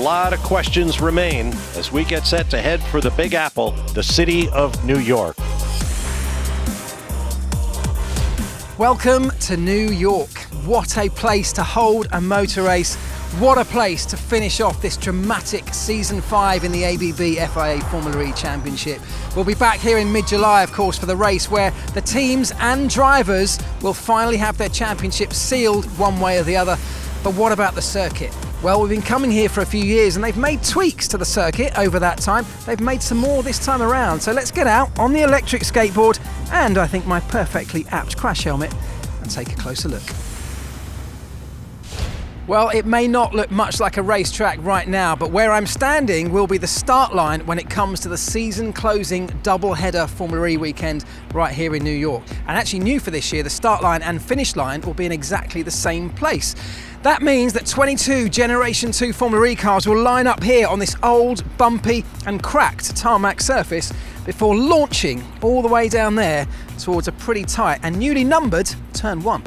lot of questions remain as we get set to head for the Big Apple, the city of New York. Welcome to New York. What a place to hold a motor race. What a place to finish off this dramatic Season 5 in the ABB FIA Formula E Championship. We'll be back here in mid-July, of course, for the race where the teams and drivers will finally have their championship sealed one way or the other. But what about the circuit? Well, we've been coming here for a few years and they've made tweaks to the circuit over that time. They've made some more this time around. So let's get out on the electric skateboard and I think my perfectly apt crash helmet and take a closer look. Well, it may not look much like a racetrack right now, but where I'm standing will be the start line when it comes to the season-closing double-header Formula E weekend right here in New York. And actually new for this year, the start line and finish line will be in exactly the same place. That means that 22 Generation 2 Formula E cars will line up here on this old, bumpy and cracked tarmac surface before launching all the way down there towards a pretty tight and newly numbered Turn 1.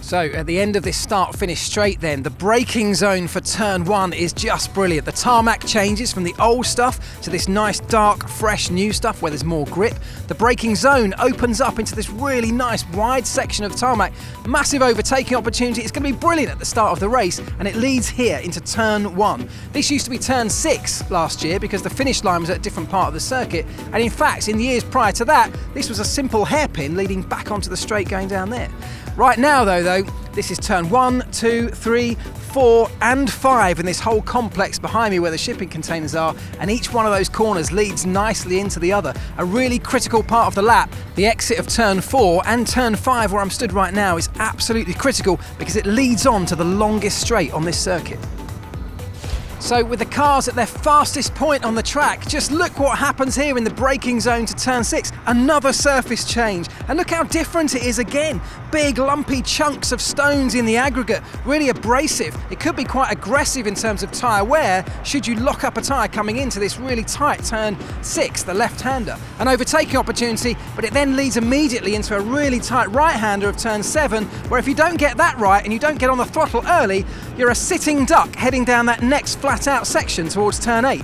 So at the end of this start-finish straight then, the braking zone for Turn 1 is just brilliant. The tarmac changes from the old stuff to this nice, dark, fresh, new stuff where there's more grip. The braking zone opens up into this really nice, wide section of tarmac. Massive overtaking opportunity. It's going to be brilliant at the start of the race, and it leads here into Turn 1. This used to be Turn 6 last year because the finish line was at a different part of the circuit. And in fact, in the years prior to that, this was a simple hairpin leading back onto the straight going down there. Right now, though, this is Turn 1, 2, 3, 4 and 5 in this whole complex behind me where the shipping containers are, and each one of those corners leads nicely into the other. A really critical part of the lap, the exit of Turn 4 and Turn 5 where I'm stood right now is absolutely critical because it leads on to the longest straight on this circuit. So with the cars at their fastest point on the track, just look what happens here in the braking zone to Turn 6. Another surface change. And look how different it is again. Big lumpy chunks of stones in the aggregate. Really abrasive. It could be quite aggressive in terms of tyre wear should you lock up a tyre coming into this really tight Turn 6, the left-hander. An overtaking opportunity, but it then leads immediately into a really tight right-hander of Turn 7, where if you don't get that right and you don't get on the throttle early, you're a sitting duck heading down that next flat-out section towards Turn 8.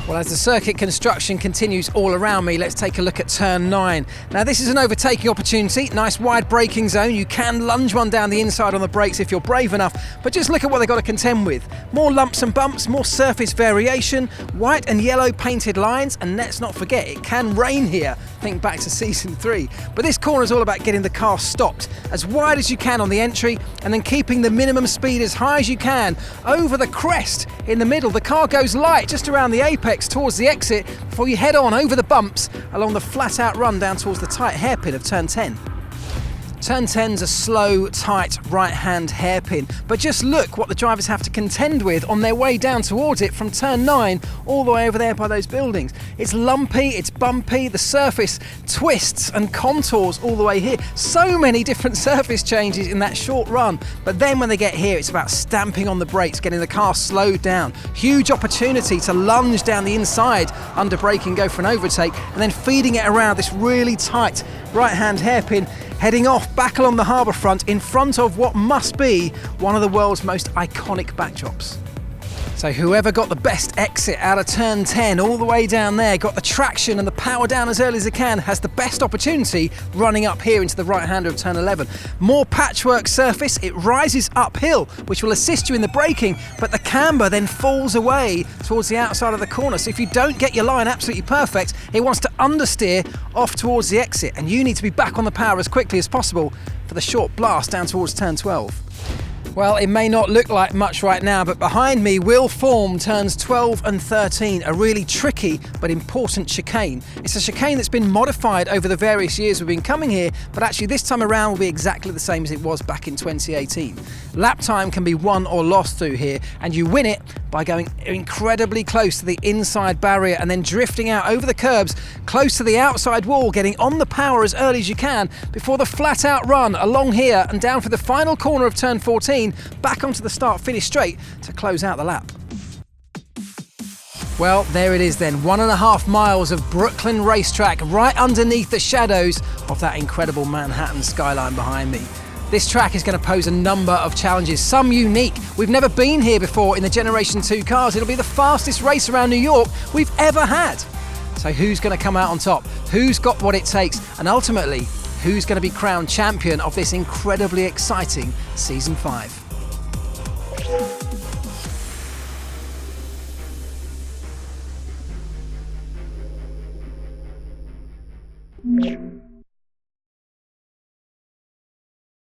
Well, as the circuit construction continues all around me, let's take a look at Turn 9. Now, this is an overtaking opportunity, nice wide braking zone. You can lunge one down the inside on the brakes if you're brave enough, but just look at what they've got to contend with. More lumps and bumps, more surface variation, white and yellow painted lines, and let's not forget, it can rain here. Think back to Season 3. But this corner is all about getting the car stopped as wide as you can on the entry and then keeping the minimum speed as high as you can over the crest in the middle. The car goes light just around the apex towards the exit before you head on over the bumps along the flat-out run down towards the tight hairpin of Turn 10. Turn 10's a slow, tight right-hand hairpin, but just look what the drivers have to contend with on their way down towards it from Turn 9 all the way over there by those buildings. It's lumpy, it's bumpy, the surface twists and contours all the way here. So many different surface changes in that short run, but then when they get here, it's about stamping on the brakes, getting the car slowed down. Huge opportunity to lunge down the inside, under braking, go for an overtake, and then feeding it around this really tight right-hand hairpin, heading off back along the harbour front in front of what must be one of the world's most iconic backdrops. So whoever got the best exit out of Turn 10 all the way down there, got the traction and the power down as early as they can, has the best opportunity running up here into the right-hander of Turn 11. More patchwork surface, it rises uphill, which will assist you in the braking, but the camber then falls away towards the outside of the corner. So if you don't get your line absolutely perfect, it wants to understeer off towards the exit, and you need to be back on the power as quickly as possible for the short blast down towards Turn 12. Well, it may not look like much right now, but behind me will form Turns 12 and 13, a really tricky but important chicane. It's a chicane that's been modified over the various years we've been coming here, but actually this time around will be exactly the same as it was back in 2018. Lap time can be won or lost through here, and you win it by going incredibly close to the inside barrier and then drifting out over the curbs, close to the outside wall, getting on the power as early as you can before the flat-out run along here and down for the final corner of Turn 14, back onto the start-finish straight to close out the lap. Well, there it is then, 1.5 miles of Brooklyn racetrack right underneath the shadows of that incredible Manhattan skyline behind me. This track is going to pose a number of challenges, some unique. We've never been here before in the Generation 2 cars. It'll be the fastest race around New York we've ever had. So who's going to come out on top? Who's got what it takes? And ultimately, who's going to be crowned champion of this incredibly exciting Season 5?